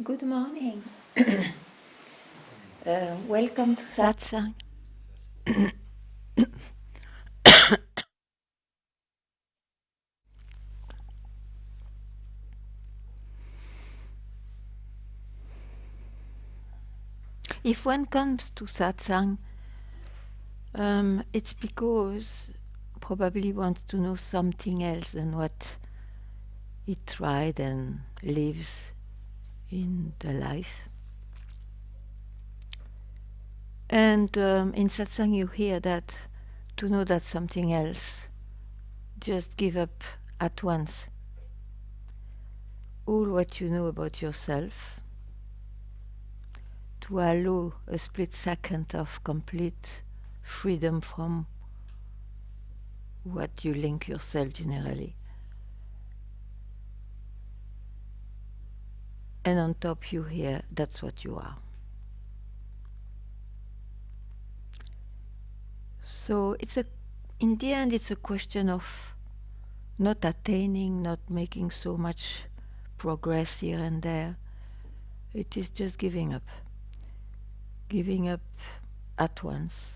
Good morning. Welcome to Satsang. If one comes to Satsang, it's because probably wants to know something else than what he tried and lives in the life. And in Satsang you hear that to know that something else, just give up at once all what you know about yourself, to allow a split second of complete freedom from what you link yourself generally. And on top you hear, that's what you are. So in the end it's a question of not attaining, not making so much progress here and there. It is just giving up. Giving up at once.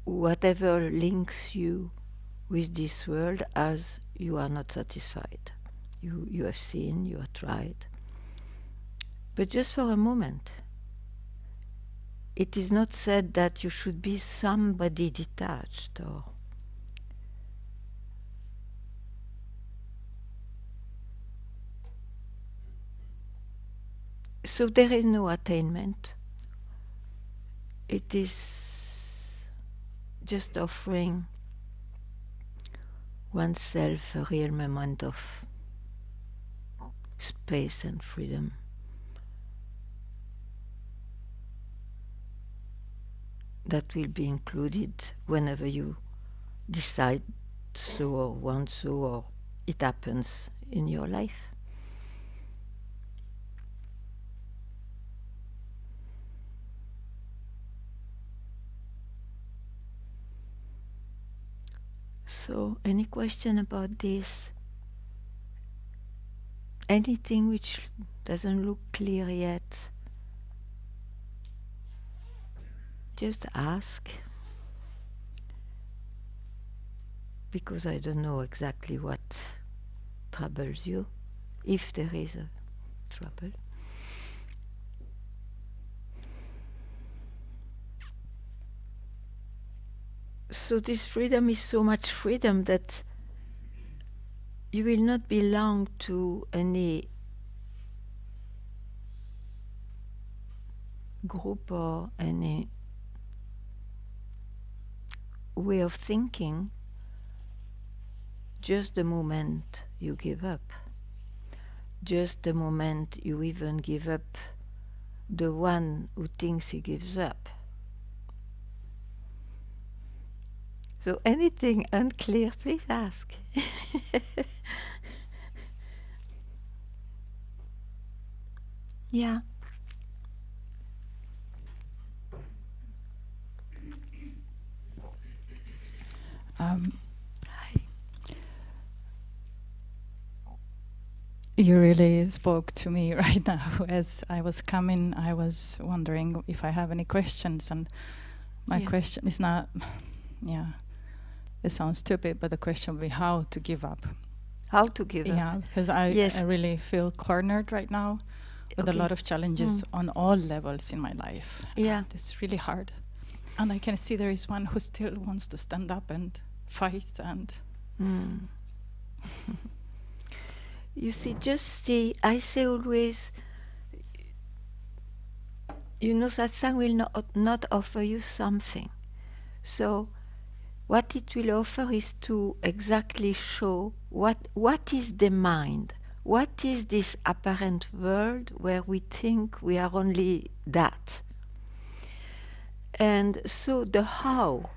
Whatever links you with this world as you are not satisfied. You have seen, you have tried. But just for a moment. It is not said that you should be somebody detached or so there is no attainment. It is just offering oneself a real moment of space and freedom. That will be included whenever you decide so or want so or it happens in your life. So, any question about this? Anything which doesn't look clear yet? Just ask. Because I don't know exactly what troubles you, if there is a trouble. So this freedom is so much freedom that you will not belong to any group or any way of thinking just the moment you give up. Just the moment you even give up the one who thinks he gives up. So anything unclear, please ask. Yeah. Hi. You really spoke to me right now. As I was coming, I was wondering if I have any questions, and my question is not, it sounds stupid, but the question would be how to give up. How to give up? Yeah, because I really feel cornered right now with a lot of challenges on all levels in my life. Yeah. And it's really hard. And I can see there is one who still wants to stand up and fight and... You see, I say always, Satsang will not offer you something. So what it will offer is to exactly show what is the mind, what is this apparent world where we think we are only that. And so the how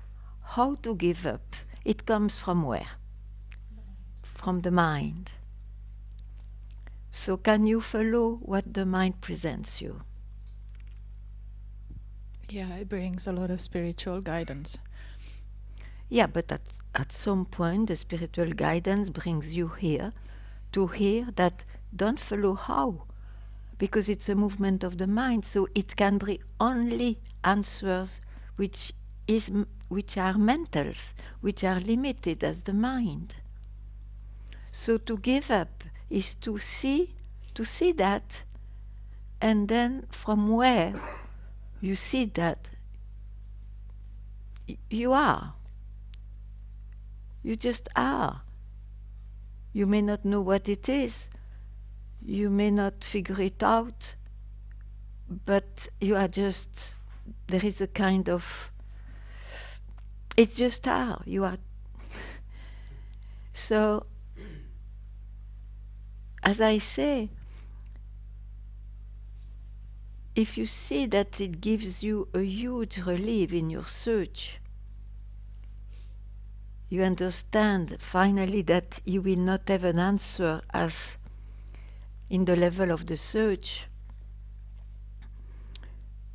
to give up, it comes from where? From the mind. So can you follow what the mind presents you? Yeah, it brings a lot of spiritual guidance. Yeah, but at some point the spiritual guidance brings you here to hear that don't follow how, because it's a movement of the mind, so it can bring only answers which are mentals, which are limited as the mind. So to give up is to see that, and then from where you see that, you are. You just are. You may not know what it is, you may not figure it out, but you are just, there is a kind of, it's just are, you are. So, as I say, if you see that it gives you a huge relief in your search, you understand finally that you will not have an answer as in the level of the search.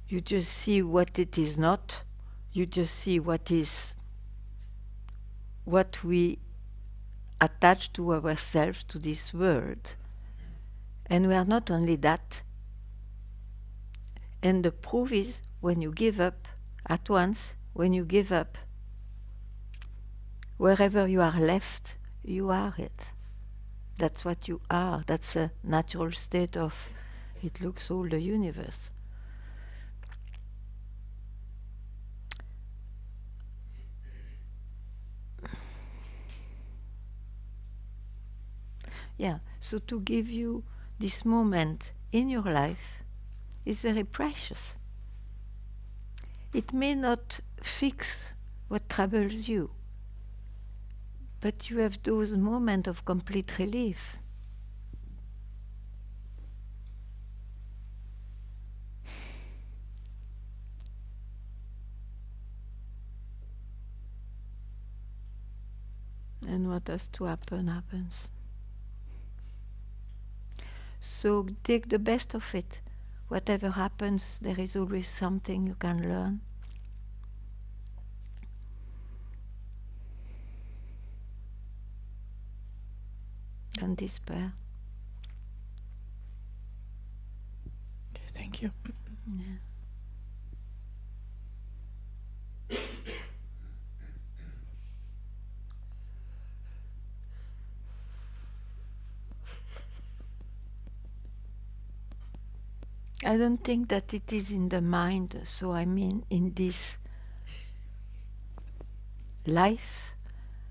You just see what it is not. You just see what we attach to ourselves, to this world. And we are not only that. And the proof is when you give up at once, when you give up, wherever you are left, you are it. That's what you are. That's a natural state of, it looks all the universe. Yeah, so to give you this moment in your life is very precious. It may not fix what troubles you, but you have those moments of complete relief. And what has to happen, happens. So take the best of it. Whatever happens, there is always something you can learn. Don't despair. Okay, thank you. Yeah. I don't think that it is in the mind, so I mean in this life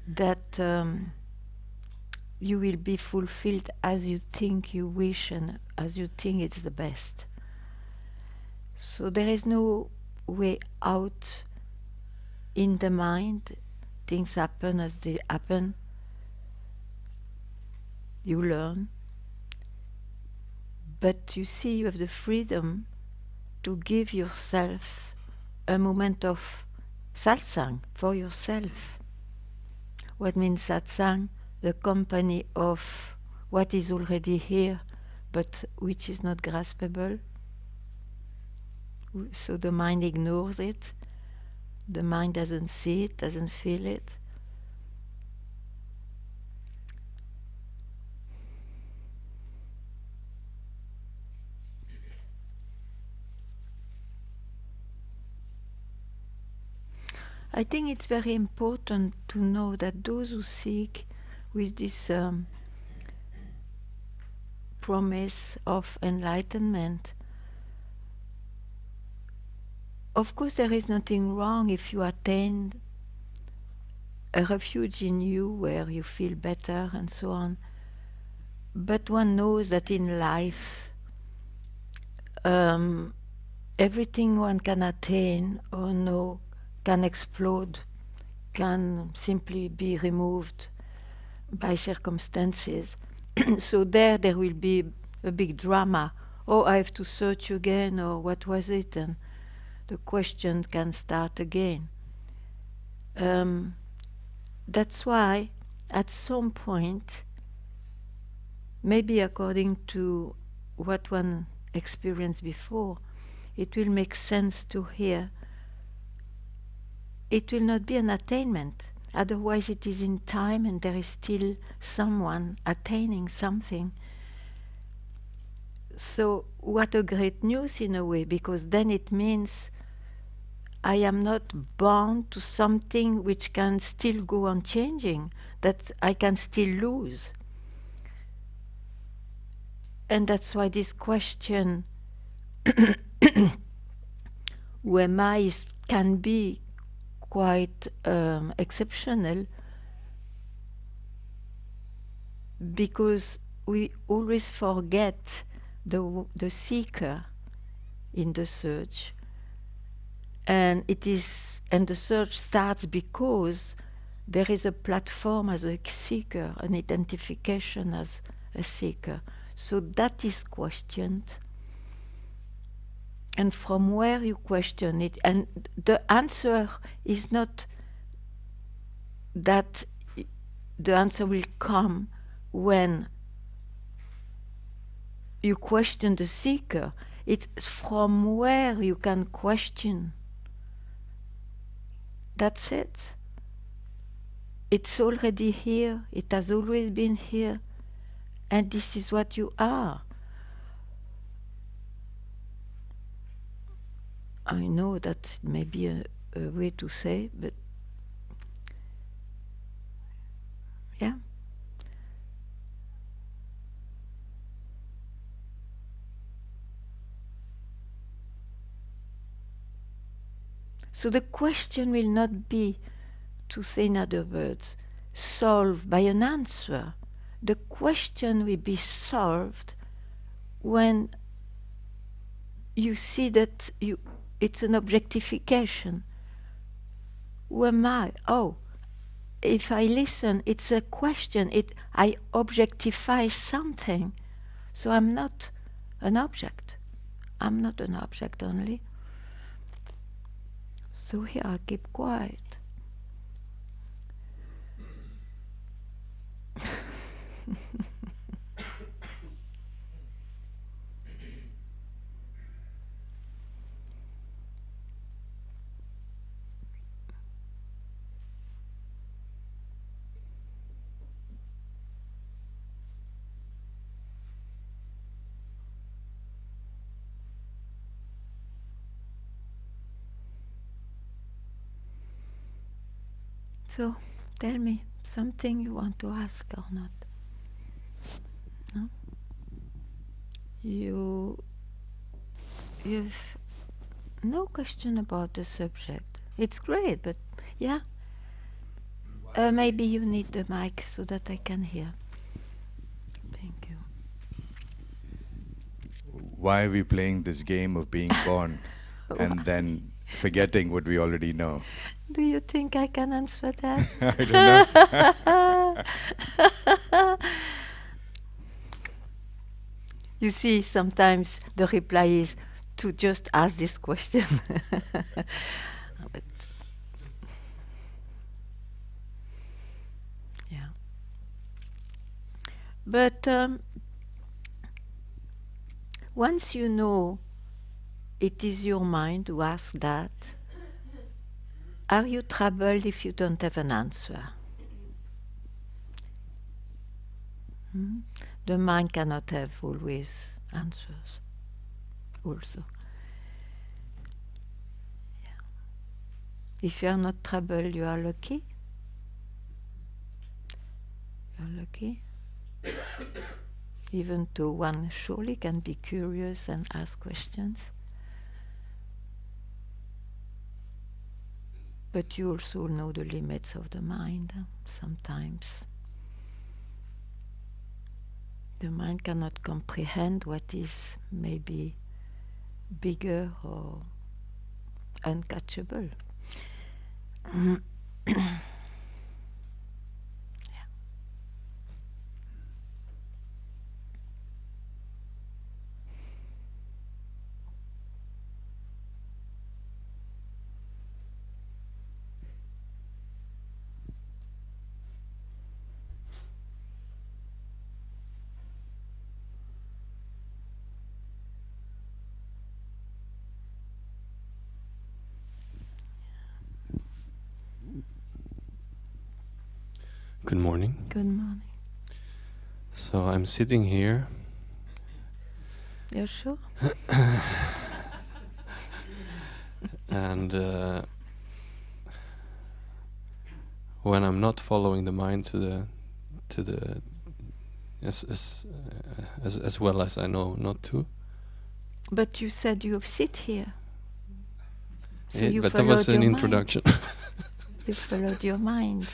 that you will be fulfilled as you think you wish and as you think it's the best. So there is no way out in the mind. Things happen as they happen. You learn. But you see, you have the freedom to give yourself a moment of satsang for yourself. What means satsang? The company of what is already here, but which is not graspable. So the mind ignores it. The mind doesn't see it, doesn't feel it. I think it's very important to know that those who seek with this promise of enlightenment, of course there is nothing wrong if you attain a refuge in you where you feel better and so on. But one knows that in life, everything one can attain or know can explode, can simply be removed by circumstances. So there will be a big drama. Oh, I have to search again, or what was it? And the question can start again. That's why at some point, maybe according to what one experienced before, it will make sense to hear. It will not be an attainment. Otherwise it is in time and there is still someone attaining something. So what a great news in a way, because then it means I am not bound to something which can still go on changing, that I can still lose. And that's why this question, who am I, can be quite exceptional, because we always forget the seeker in the search. And the search starts because there is a platform as a seeker, an identification as a seeker. So that is questioned. And from where you question it, and the answer is not that the answer will come when you question the seeker. It's from where you can question. That's it. It's already here. It has always been here. And this is what you are. I know that may be a way to say, but yeah. So the question will not be, to say in other words, solved by an answer. The question will be solved when you see that it's an objectification. Who am I? Oh, if I listen, it's a question. I objectify something. So I'm not an object. I'm not an object only. So here I keep quiet. So tell me something you want to ask or not. No? You've no question about the subject. It's great, but yeah. Maybe you need the mic so that I can hear. Thank you. Why are we playing this game of being born and then forgetting what we already know? Do you think I can answer that? I don't know. You see, sometimes the reply is to just ask this question. But yeah. But once you know it is your mind who asks that, are you troubled if you don't have an answer? Hmm? The mind cannot have always answers also. Yeah. If you are not troubled, you are lucky. You are lucky. Even though one surely can be curious and ask questions. But you also know the limits of the mind. Sometimes the mind cannot comprehend what is maybe bigger or uncatchable. Good morning. Good morning. So I'm sitting here. You're sure? And when I'm not following the mind to the as well as I know not to. But you said you sit here. So you But that was followed an your introduction. You followed your mind.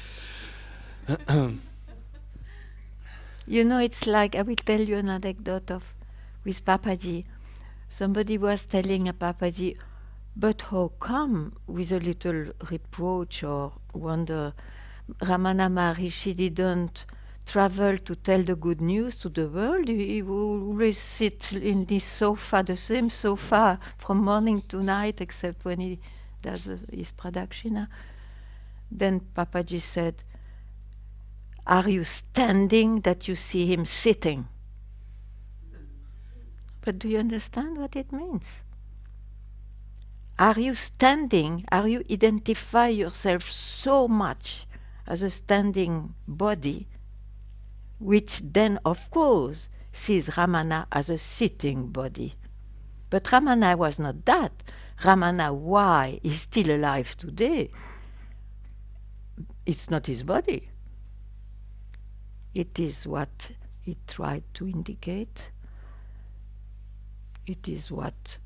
You know, it's like, I will tell you an anecdote with Papaji. Somebody was telling a Papaji, but how come, with a little reproach or wonder, Ramana Maharishi didn't travel to tell the good news to the world? He will always sit in this sofa, the same sofa, from morning to night, except when he does his pradakshina. Then Papaji said, are you standing that you see him sitting? But do you understand what it means? Are you standing? Are you identify yourself so much as a standing body, which then, of course, sees Ramana as a sitting body? But Ramana was not that. Ramana, why is still alive today? It's not his body. It is what he tried to indicate. It is what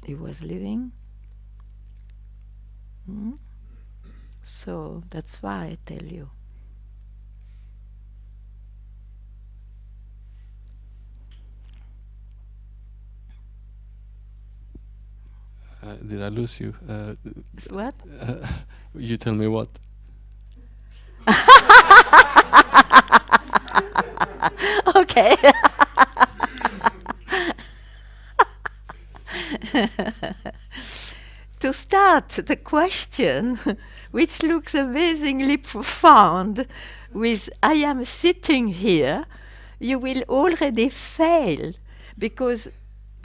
he was living. So that's why I tell you. Did I lose you? What? You tell me what? Okay. To start the question, which looks amazingly profound, with I am sitting here, you will already fail, because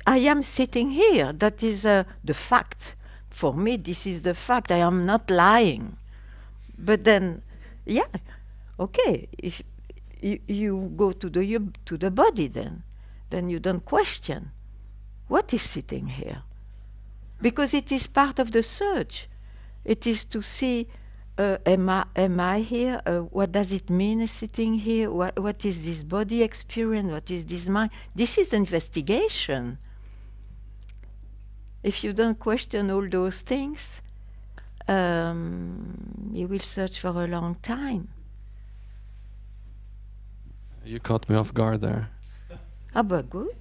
I am sitting here. That is the fact. For me, this is the fact. I am not lying. But then, yeah, okay. If you go to the body, then you don't question what is sitting here, because it is part of the search. It is to see, am I here? What does it mean sitting here? What is this body experience? What is this mind? This is investigation. If you don't question all those things, you will search for a long time. You caught me off guard there. Ah, but good.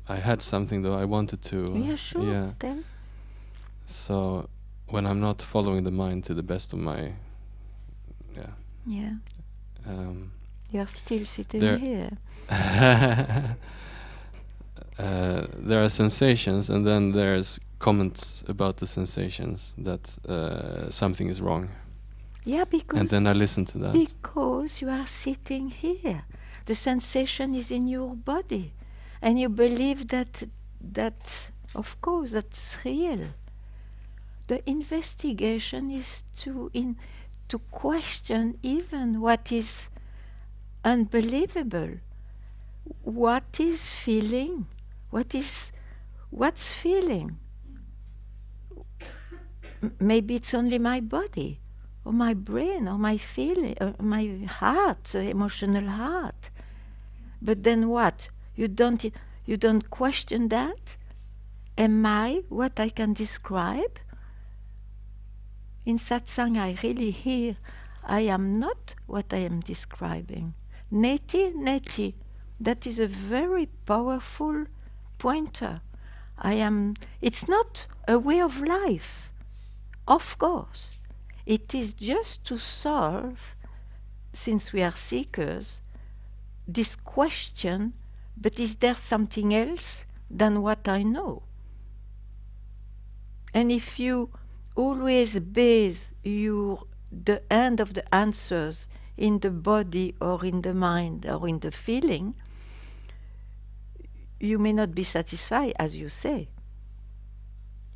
I had something though I wanted to. Yeah, sure. Yeah. Then. So when I'm not following the mind to the best of my, Yeah. You're still sitting there- here. there are sensations, and then there's comments about the sensations that something is wrong. Yeah, because And then I listen to that. Because you are sitting here. The sensation is in your body. And you believe that of course, that's real. The investigation is to question even what is unbelievable. What is feeling? What's feeling? Maybe it's only my body, or my brain, or my feeling, or my heart, emotional heart. But then what? You don't question that? Am I what I can describe? In Satsang, I really hear, I am not what I am describing. Neti, neti. That is a very powerful pointer. It's not a way of life. Of course, it is just to solve, since we are seekers, this question, but is there something else than what I know? And if you always base the end of the answers in the body or in the mind or in the feeling, you may not be satisfied, as you say,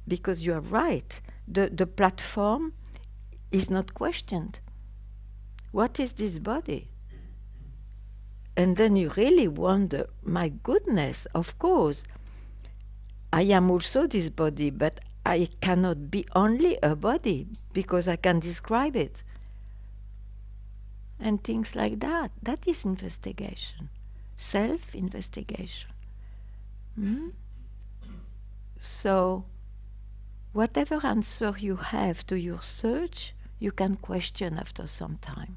because you are right. The platform is not questioned. What is this body? And then you really wonder, my goodness, of course, I am also this body, but I cannot be only a body because I can describe it. And things like that. That is investigation, self-investigation. So, whatever answer you have to your search, you can question after some time.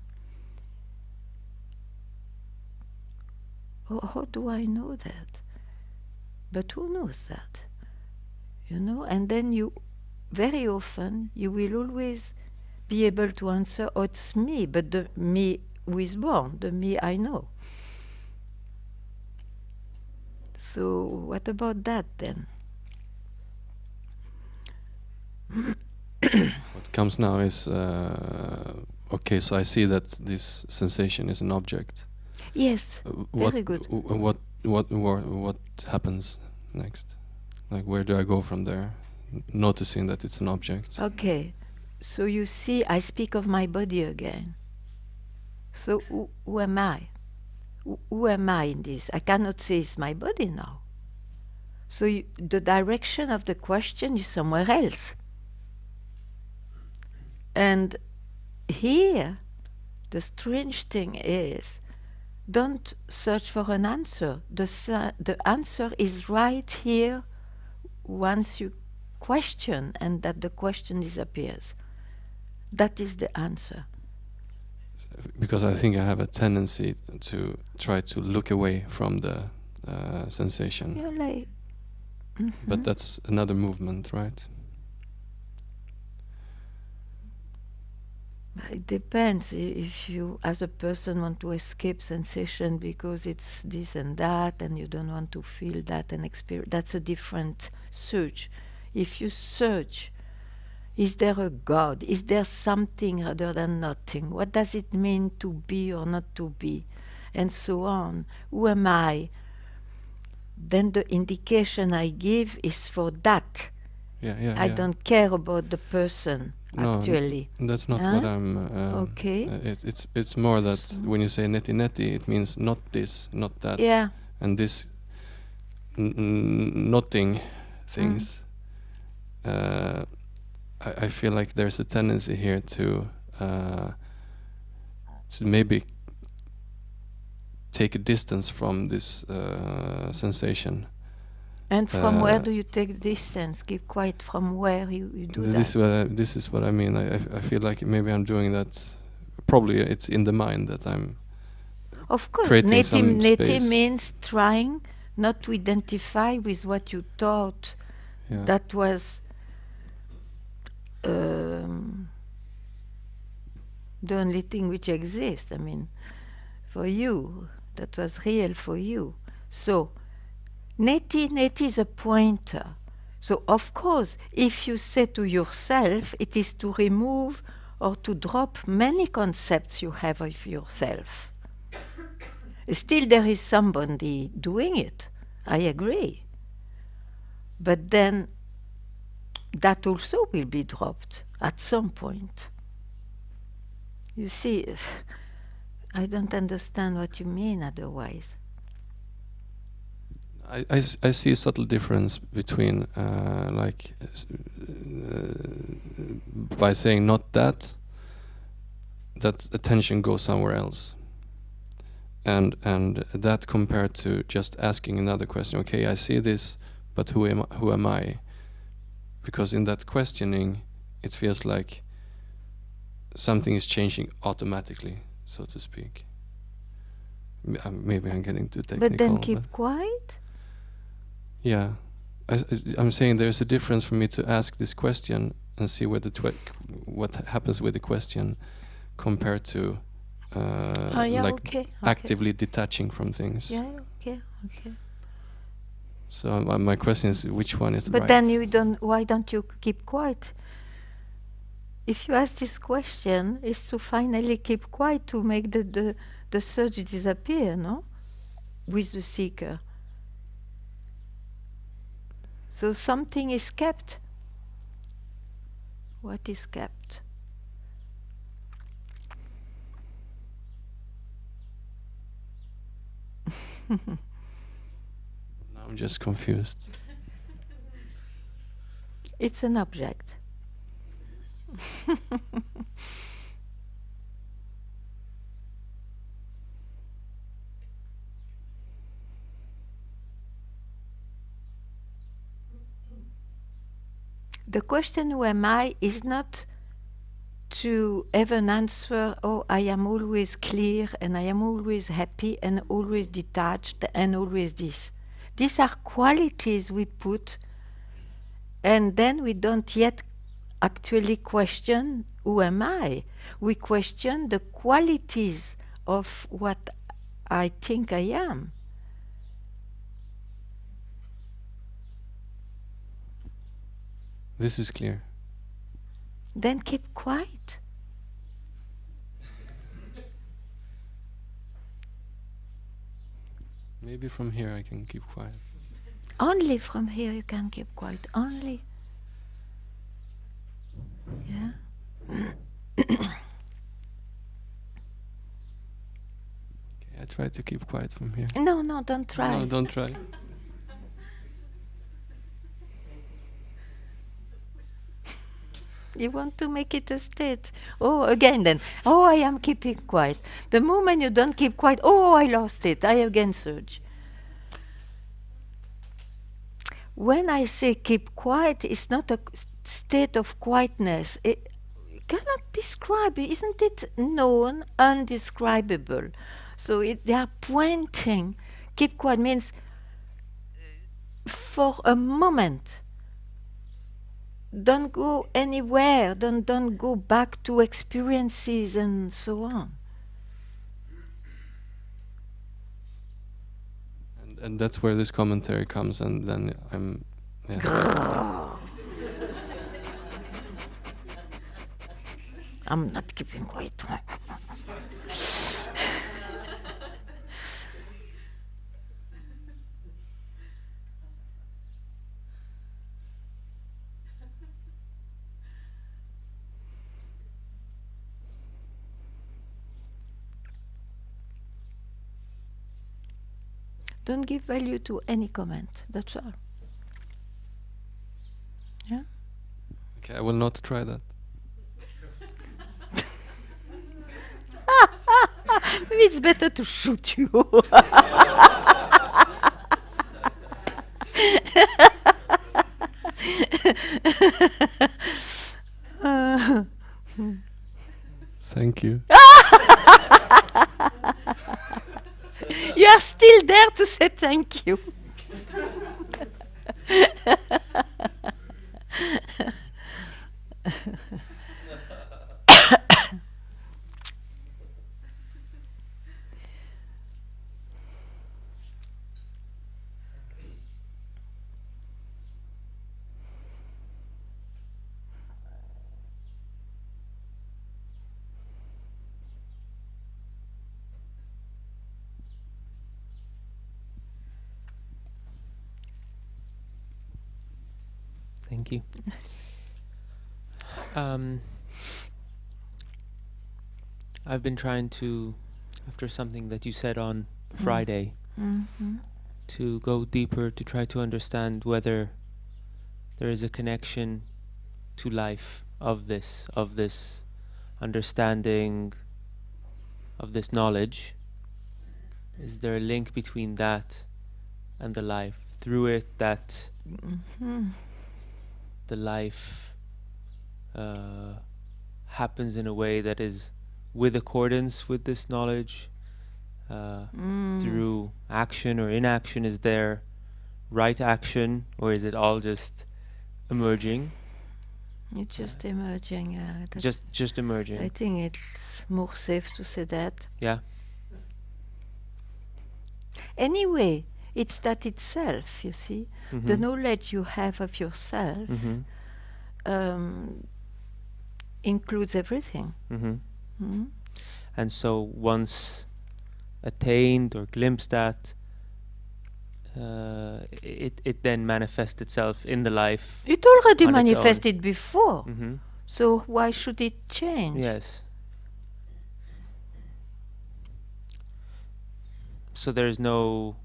How do I know that? But who knows that? You know, and then you, very often, you will always be able to answer, oh, it's me, but the me who is born, the me I know. So what about that then? What comes now is okay. So I see that this sensation is an object. Yes, What, very good. What happens next? Like, where do I go from there? Noticing that it's an object. Okay, so you see, I speak of my body again. So who am I? Who am I in this? I cannot say it's my body now. So the direction of the question is somewhere else. And here, the strange thing is, don't search for an answer. The answer is right here once you question, and that the question disappears. That is the answer. Because I think I have a tendency to try to look away from the sensation. You're like, But that's another movement, right? it depends if you, as a person, want to escape sensation because it's this and that, and you don't want to feel that and experience. That's a different search. If you search, is there a God? Is there something other than nothing? What does it mean to be or not to be? And so on. Who am I? Then the indication I give is for that. I don't care about the person, actually. That's not what I'm... okay. It's more that when you say neti, it means not this, not that. Yeah. And this notting things, I feel like there's a tendency here to maybe take a distance from this sensation. And from where do you take distance? Keep quiet from where you do that? This is what I mean. I feel like maybe I'm doing that. Probably it's in the mind that I'm. Of course, creating some neti space. means trying not to identify with what you thought that was the only thing which exists. I mean, for you, that was real for you. So, neti is a pointer. So, of course, if you say to yourself, it is to remove or to drop many concepts you have of yourself. Still, there is somebody doing it. I agree. But then, that also will be dropped at some point. You see, I don't understand what you mean otherwise. I see a subtle difference between by saying not that attention goes somewhere else, and that compared to just asking another question. Okay, I see this, but who am I? Because in that questioning, it feels like something is changing automatically, so to speak. Maybe I'm getting too technical. But then keep quiet? Yeah. I'm saying there's a difference for me to ask this question and see where what happens with the question compared to actively detaching from things. Yeah, okay. So my question is, which one is right? But then why don't you keep quiet? If you ask this question, it's to finally keep quiet, to make the search disappear, no? With the seeker. So something is kept. What is kept? Now I'm just confused. It's an object. The question, who am I, is not to have an answer, oh, I am always clear and I am always happy and always detached and always this. These are qualities we put, and then we don't yet actually question, who am I? We question the qualities of what I think I am. This is clear. Then keep quiet. Maybe from here I can keep quiet. Only from here you can keep quiet. Only. Yeah. Okay, I try to keep quiet from here. No, don't try. No, don't try. You want to make it a state. Oh, again then. Oh, I am keeping quiet. The moment you don't keep quiet, oh, I lost it. I again surge. When I say keep quiet, it's not a state of quietness. It cannot describe it. Isn't it known, undescribable? So they are pointing. Keep quiet means for a moment. Don't go anywhere. Don't go back to experiences and so on. And that's where this commentary comes, and then I'm... Yeah. I'm not keeping quiet. Don't give value to any comment. That's all. Yeah? Okay, I will not try that. Maybe it's better to shoot you. Thank you. You are still there to say thank you. Thank you. I've been trying to, after something that you said on Friday, to go deeper, to try to understand whether there is a connection to life of this understanding, of this knowledge. Is there a link between that and the life? Through it, that the life happens in a way that is with accordance with this knowledge, through action or inaction. Is there right action, or is it all just emerging? It's just emerging. Just emerging. I think it's more safe to say that. Yeah. Anyway, it's that itself, you see. The knowledge you have of yourself includes everything. And so once attained or glimpsed at, it then manifests itself in the life. It already on its own. manifested before. Mm-hmm. So why should it change? Yes. So there's no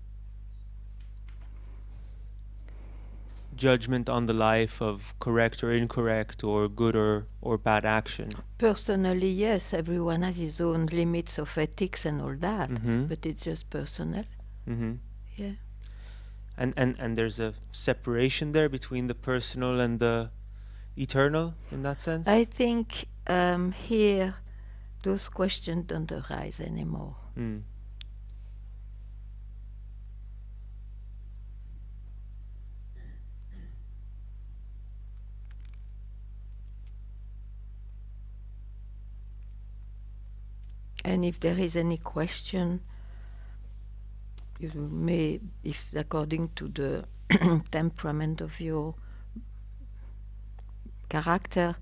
judgment on the life of correct or incorrect or good or bad action. Personally, yes, everyone has his own limits of ethics and all that, Mm-hmm. but it's just personal. Mm-hmm. Yeah. And there's a separation there between the personal and the eternal in that sense? I think here those questions don't arise anymore. Mm. And if there is any question, you may, if according to the temperament of your character,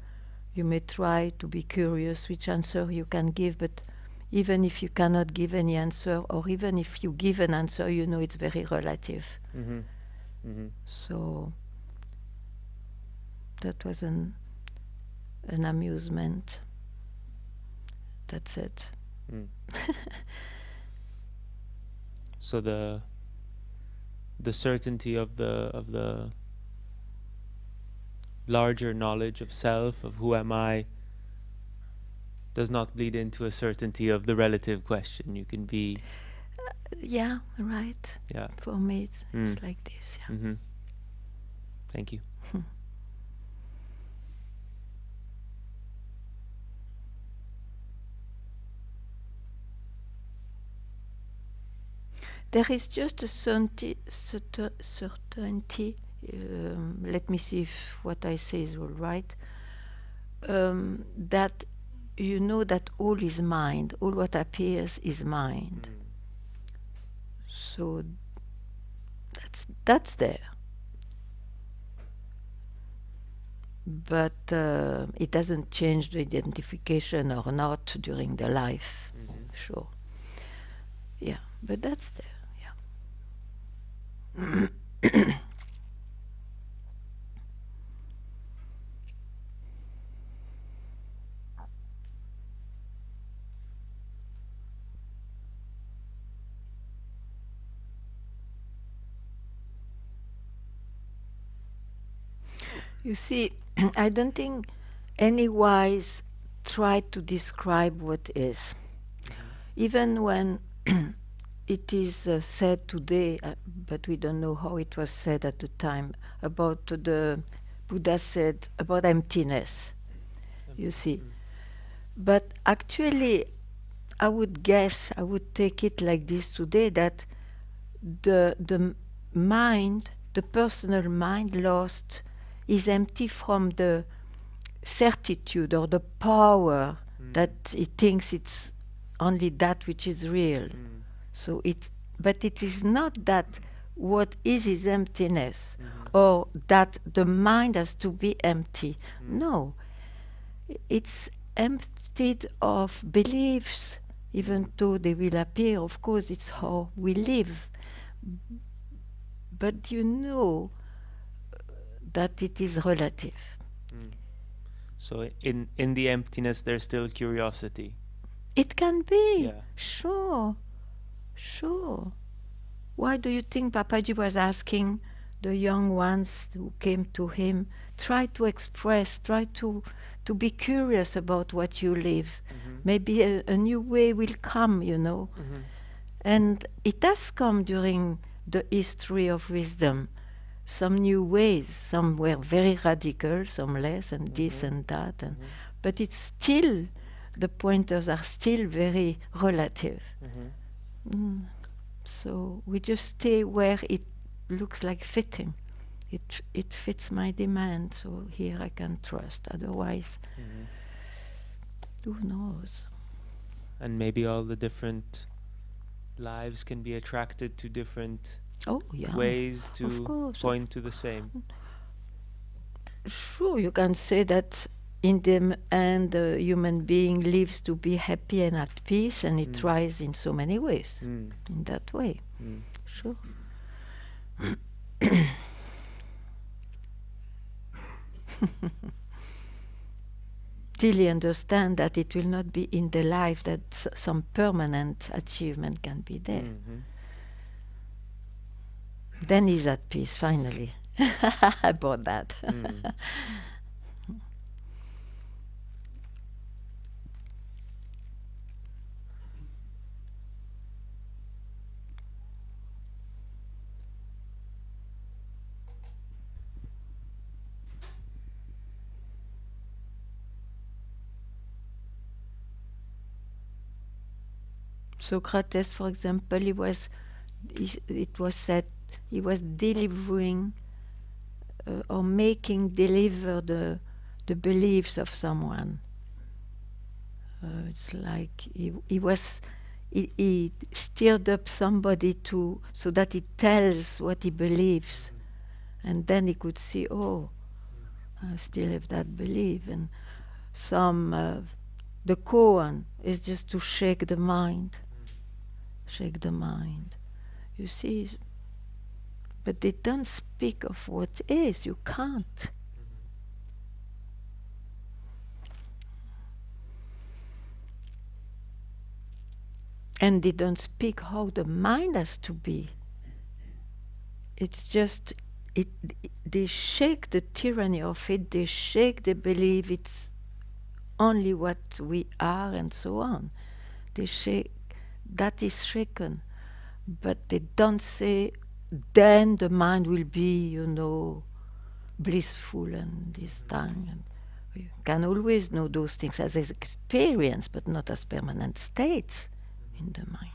you may try to be curious which answer you can give, but even if you cannot give any answer, or even if you give an answer, you know it's very relative. Mm-hmm. Mm-hmm. So that was an amusement. That's it. Mm. So the certainty of the larger knowledge of self, of who am I, does not bleed into a certainty of the relative question. You can be Yeah, right. yeah. For me, it's Mm. like this. Yeah. Mm-hmm. Thank you. There is just a certainty. Let me see if what I say is all right. That you know that all is mind. All what appears is mind. So that's there. But it doesn't change the identification or not during the life. Mm-hmm. Sure. Yeah, but that's there. Yeah. You see, I don't think any wise tried to describe what is. Even when it is said today, but we don't know how it was said at the time, about the Buddha said about emptiness, you see. But actually, I would guess, I would take it like this today, that the mind, the personal mind lost, is empty from the certitude or the power that it thinks it's only that which is real. So but it is not that what is emptiness, or that the mind has to be empty. No, it's emptied of beliefs, even though they will appear. Of course, it's how we live. But you know that it is relative. So in the emptiness, there's still curiosity. It can be, Yeah. sure. Why do you think Papaji was asking the young ones who came to him, try to express, try to be curious about what you live. Maybe a new way will come, you know. And it has come during the history of wisdom. Some new ways, some were very radical, some less, and this and that. But it's still, the pointers are still very relative. So we just stay where it looks like fitting. It fits my demand, so here I can trust. Otherwise, who knows? And maybe all the different lives can be attracted to different ways to point to the same. Sure, you can say that in the end, the human being lives to be happy and at peace, and it tries in so many ways. In that way, sure. Till you understand that it will not be in the life that some permanent achievement can be there. Mm-hmm. Then he's at peace, finally. About that. Mm. Socrates, for example, it was said he was delivering or making deliver the beliefs of someone. It's like he stirred up somebody so that he tells what he believes, and then he could see, oh, I still have that belief. And the koan is just to shake the mind. Shake the mind. You see, but they don't speak of what is. You can't. And they don't speak how the mind has to be. It's just, they shake the tyranny of it, they shake the belief it's only what we are and so on. They shake, that is shaken. But they don't say, then the mind will be, blissful and this time. And we can always know those things as experience, but not as permanent states in the mind.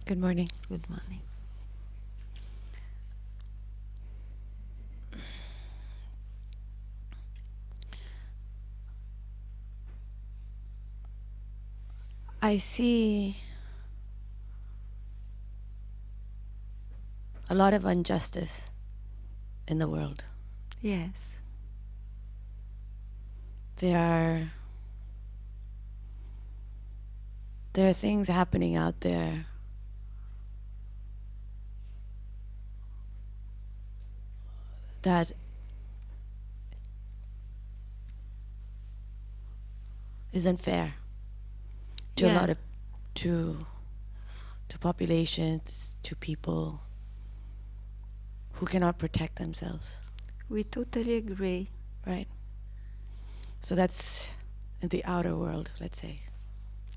Good morning. Good morning. I see a lot of injustice in the world. Yes. There are things happening out there that isn't fair to a lot of to populations, to people who cannot protect themselves. We totally agree. Right? So that's in the outer world, let's say,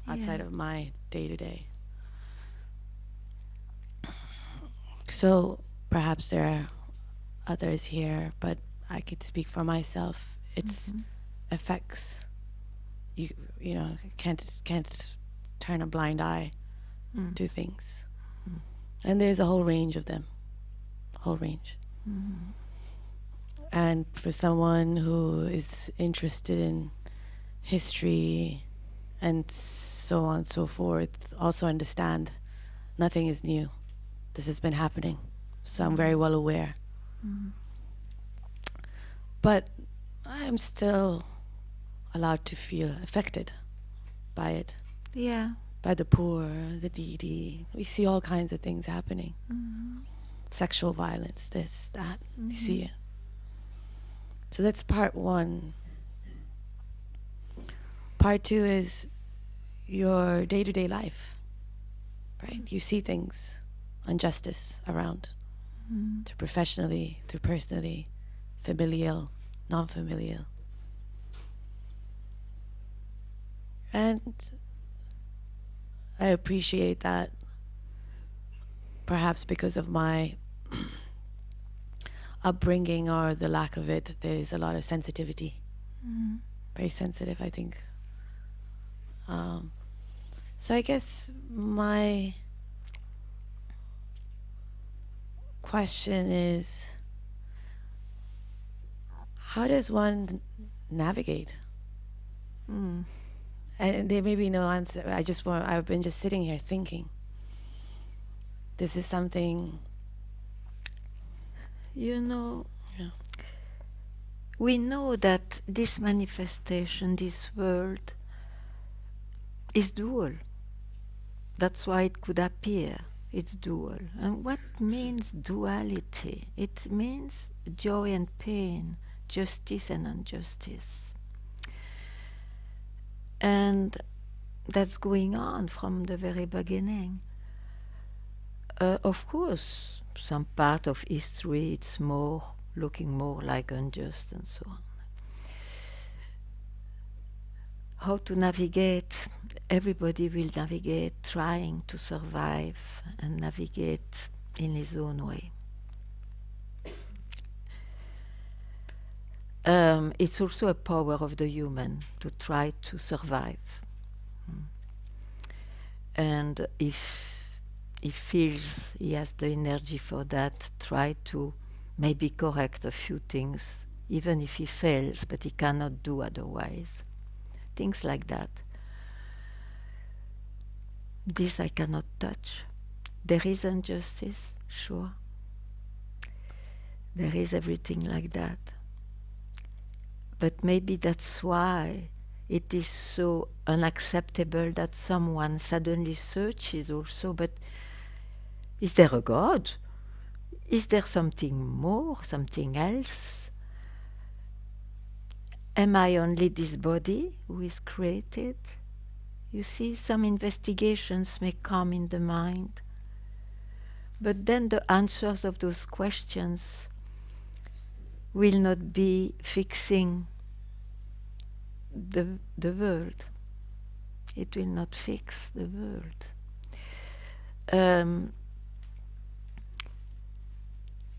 outside of my day-to-day. So perhaps there are others here, but I could speak for myself. It's affects you. You know, can't turn a blind eye to things. And there's a whole range of them, whole range. And for someone who is interested in history and so on and so forth, also understand nothing is new. This has been happening, so I'm very well aware. But I'm still allowed to feel affected by it. Yeah. By the poor, the needy. We see all kinds of things happening. Sexual violence, this, that, you see it. So that's part one. Part two is your day-to-day life, right? You see things, injustice around, to professionally, to personally, familial, non-familial. And I appreciate that perhaps because of my upbringing or the lack of it, there's a lot of sensitivity. Very sensitive, I think. So I guess my question is, how does one navigate And there may be no answer. I've been just sitting here thinking. This is something. You know, Yeah. we know that this manifestation, this world, is dual. That's why it could appear. It's dual. And what means duality? It means joy and pain, justice and injustice. And that's going on from the very beginning. Of course, some part of history it's looking more like unjust and so on. How to navigate? Everybody will navigate, trying to survive and navigate in his own way. It's also a power of the human to try to survive. And if he feels he has the energy for that, try to maybe correct a few things, even if he fails, but he cannot do otherwise. Things like that. This I cannot touch. There is injustice, sure. There is everything like that. But maybe that's why it is so unacceptable that someone suddenly searches also, but is there a God? Is there something more, something else? Am I only this body who is created? You see, some investigations may come in the mind, but then the answers of those questions will not be fixing the world. It will not fix the world.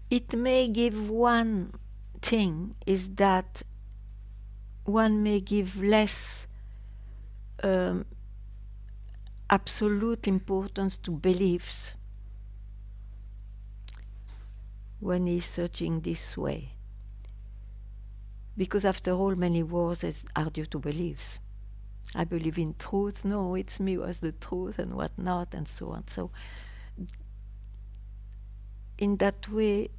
It may give one thing, is that one may give less absolute importance to beliefs when he's searching this way. Because after all, many wars are due to beliefs. I believe in truth. No, it's me who has the truth and whatnot, and so on. So, in that way,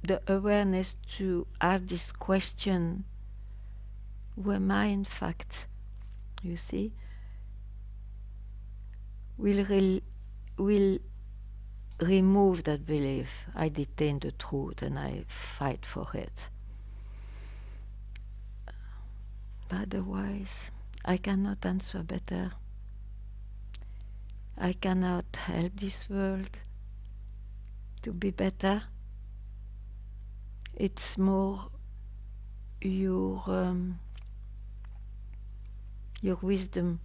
the awareness to ask this question, who am I in fact, you see, will remove that belief. I detain the truth and I fight for it. Otherwise, I cannot answer better. I cannot help this world to be better. It's more your wisdom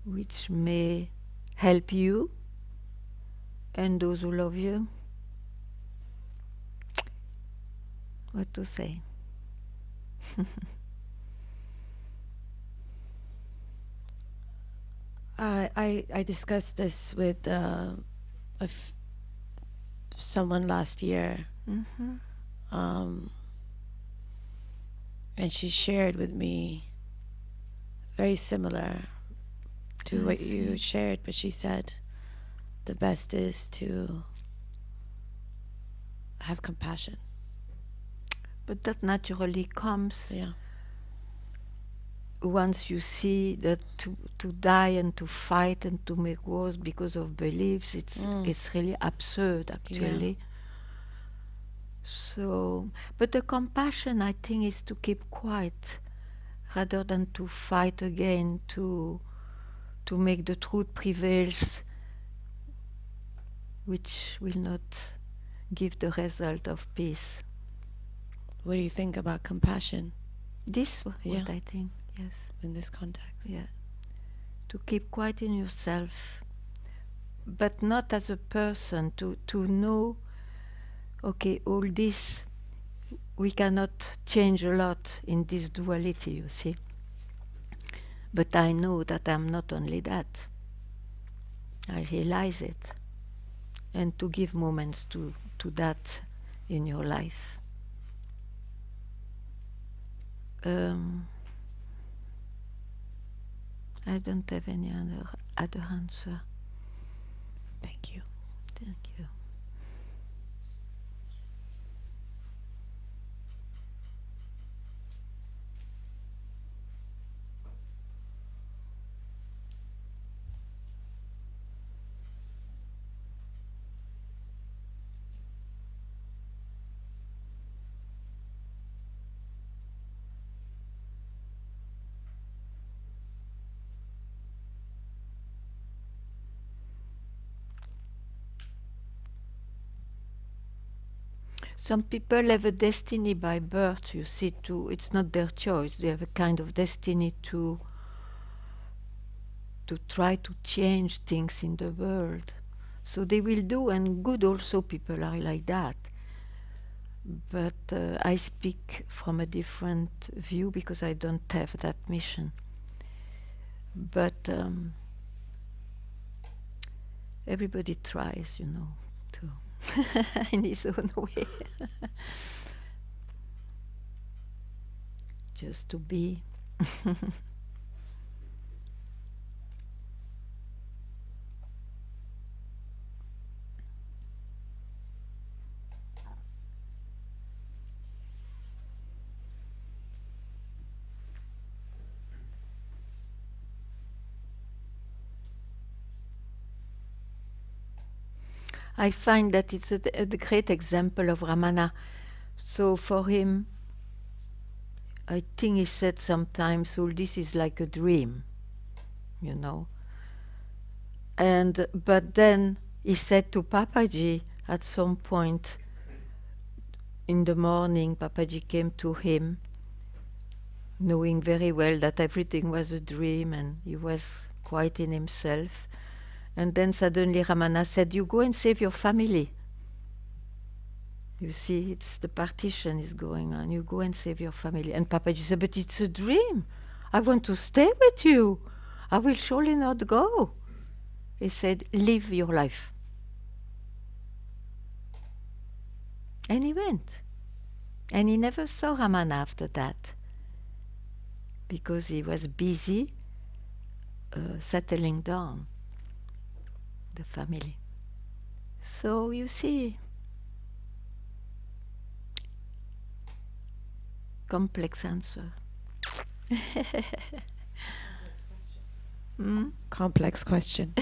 which may help you and those who love you. What to say? I discussed this with someone last year, and she shared with me very similar to what you shared, but she said the best is to have compassion. But that naturally comes. Yeah. Once you see that to die and to fight and to make wars because of beliefs, it's really absurd, actually. Yeah. So, but the compassion, I think, is to keep quiet rather than to fight again, to make the truth prevails, which will not give the result of peace. What do you think about compassion? This what I think. Yes. In this context. Yeah. To keep quiet in yourself, but not as a person, to know, okay, all this, we cannot change a lot in this duality, you see. But I know that I'm not only that. I realize it. And to give moments to that in your life. I don't have any other answer. Thank you. Thank you. Some people have a destiny by birth, you see, it's not their choice. They have a kind of destiny to try to change things in the world. So they will do, and good also people are like that. But I speak from a different view because I don't have that mission. But everybody tries, you know, to in his own way. Just to be. I find that it's a great example of Ramana. So for him, I think he said sometimes, all this is like a dream, you know. And but then he said to Papaji at some point in the morning, Papaji came to him, knowing very well that everything was a dream and he was quite in himself. And then suddenly Ramana said, you go and save your family. You see, it's the partition is going on. You go and save your family. And Papaji said, but it's a dream. I want to stay with you. I will surely not go. He said, live your life. And he went. And he never saw Ramana after that, because he was busy settling down the family. So you see, complex answer. Complex question.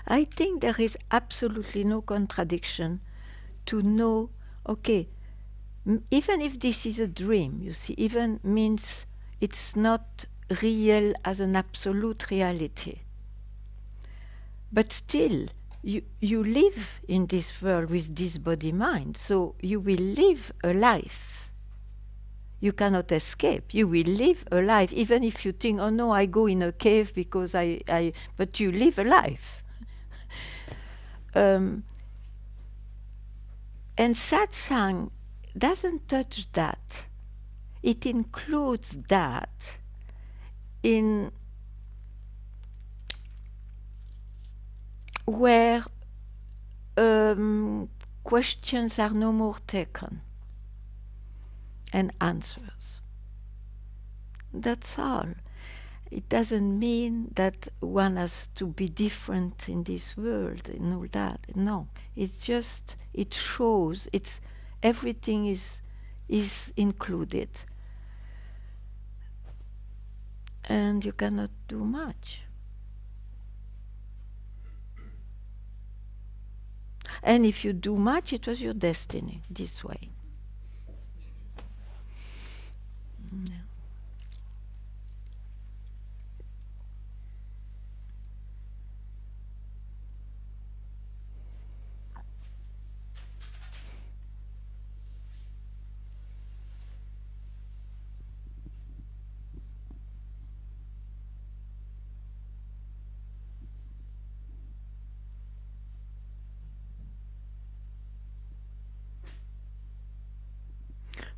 I think there is absolutely no contradiction to know, okay, even if this is a dream, you see, even means it's not real as an absolute reality. But still, you live in this world with this body-mind, so you will live a life. You cannot escape. You will live a life, even if you think, oh no, I go in a cave because but you live a life. And satsang doesn't touch that. It includes that in where questions are no more taken and answers. That's all. It doesn't mean that one has to be different in this world and all that. No, it's just, it shows, it's everything is included. And you cannot do much. And if you do much, it was your destiny, this way. Yeah.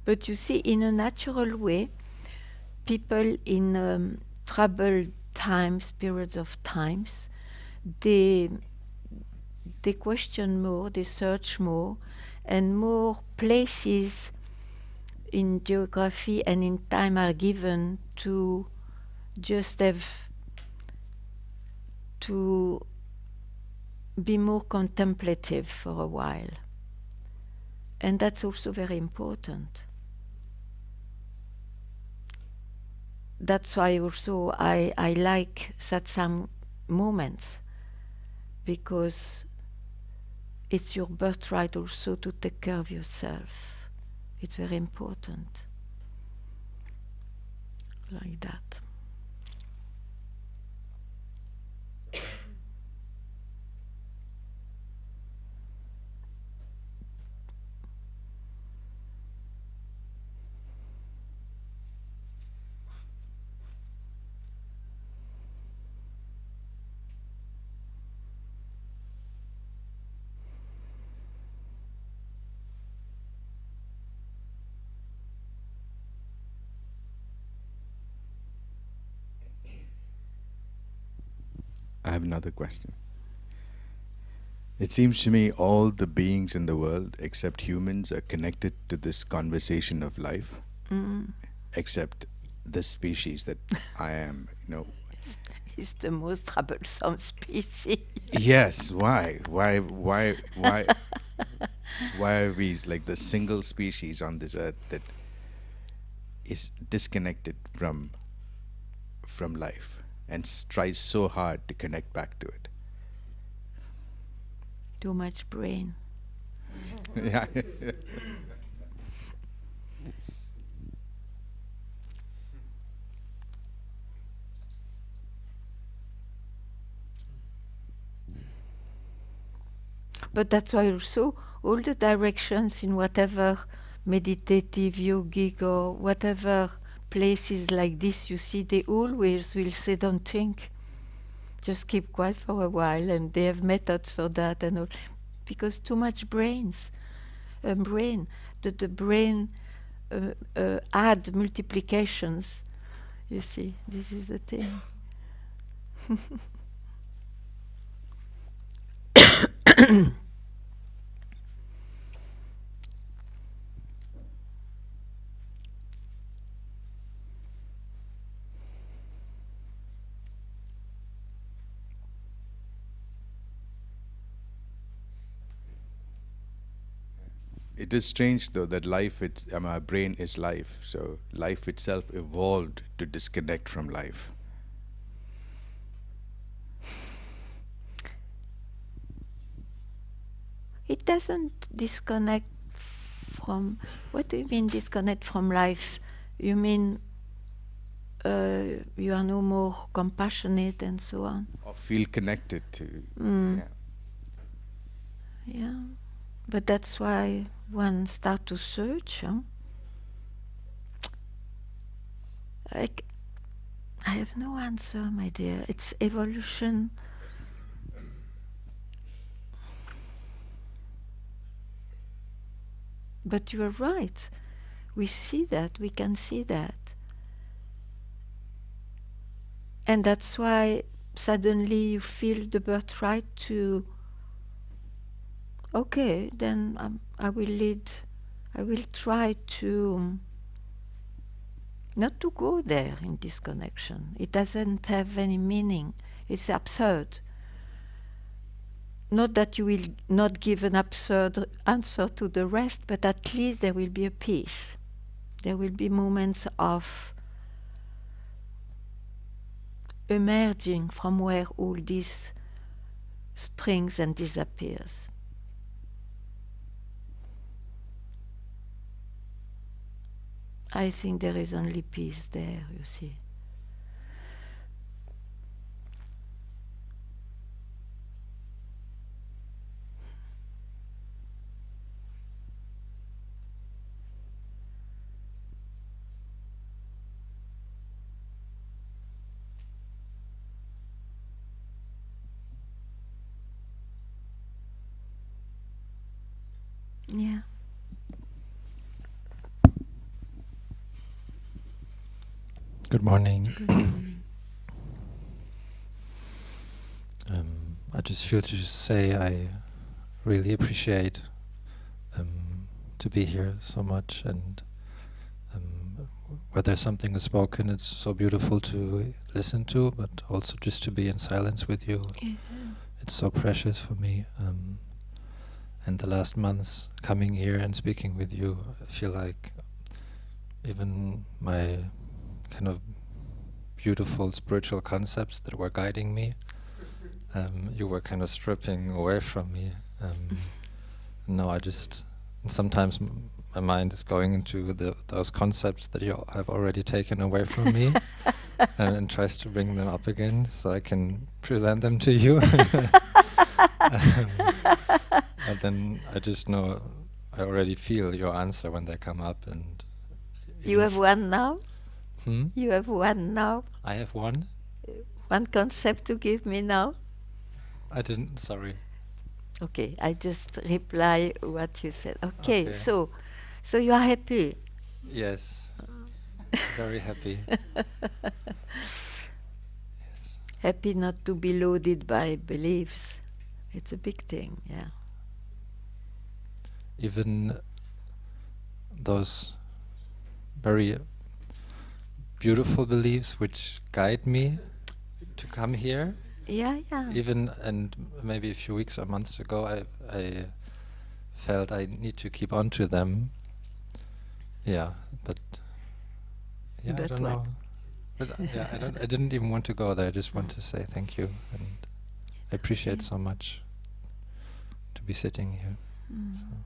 But you see, in a natural way, people in troubled times, periods of times, they question more, they search more, and more places in geography and in time are given to just have to be more contemplative for a while. And that's also very important. That's why also I like satsang moments, because it's your birthright also to take care of yourself. It's very important. Like that. I have another question. It seems to me all the beings in the world except humans are connected to this conversation of life, except the species that I am, It's the most troublesome species. Yes, why? Why are we like the single species on this earth that is disconnected from life and tries so hard to connect back to it? Too much brain. Yeah. But that's why also all the directions in whatever meditative, yogic, or whatever places like this you see, they always will say, don't think. Just keep quiet for a while, and they have methods for that and all. Because too much brain, the brain add multiplications. You see, this is the thing. It is strange though that our brain is life, so life itself evolved to disconnect from life. It doesn't disconnect from. What do you mean disconnect from life? You mean you are no more compassionate and so on? Or feel connected to. Mm. Yeah. Yeah, but that's why one start to search. Huh? I have no answer, my dear. It's evolution. But you are right. We see that. We can see that. And that's why suddenly you feel the birthright to, okay, then I will try to not to go there in this connection. It doesn't have any meaning. It's absurd. Not that you will not give an absurd answer to the rest, but at least there will be a peace. There will be moments of emerging from where all this springs and disappears. I think there is only peace there, you see. Yeah. Good morning. Good morning. just feel to say I really appreciate to be here so much, and whether something is spoken, it's so beautiful to listen to, but also just to be in silence with you. It's so precious for me. And the last months coming here and speaking with you, I feel like even my kind of beautiful spiritual concepts that were guiding me, you were kind of stripping away from me. No, I just, sometimes my mind is going into those concepts that you have already taken away from me and tries to bring them up again so I can present them to you. And then I just know, I already feel your answer when they come up. And you have one now? Hmm? You have one now? I have one? One concept to give me now? I didn't, sorry. Okay, I just reply what you said. Okay, Okay. so you are happy? Yes, very happy. Yes. Happy not to be loaded by beliefs. It's a big thing, yeah. Even those very beautiful beliefs which guide me to come here, Yeah, yeah. even, and maybe a few weeks or months ago, I felt I need to keep on to them. Yeah, but yeah, I But don't what? know. But yeah, I didn't even want to go there. I just want to say thank you, and I appreciate so much to be sitting here. So.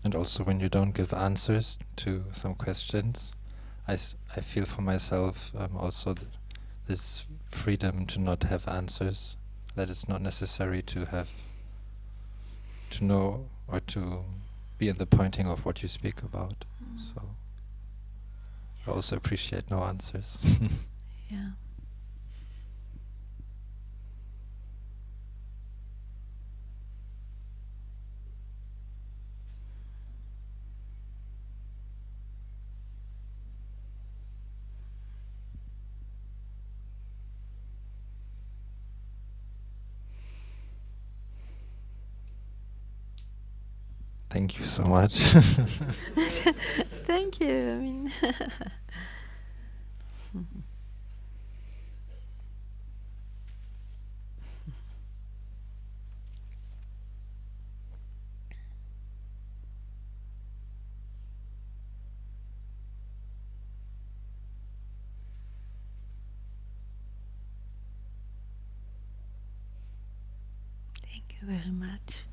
And also, when you don't give answers to some questions, I feel for myself also this freedom to not have answers, that it's not necessary to have, to know or to be in the pointing of what you speak about. So I also appreciate no answers. Yeah. Thank you so much. Thank you. I mean, thank you very much.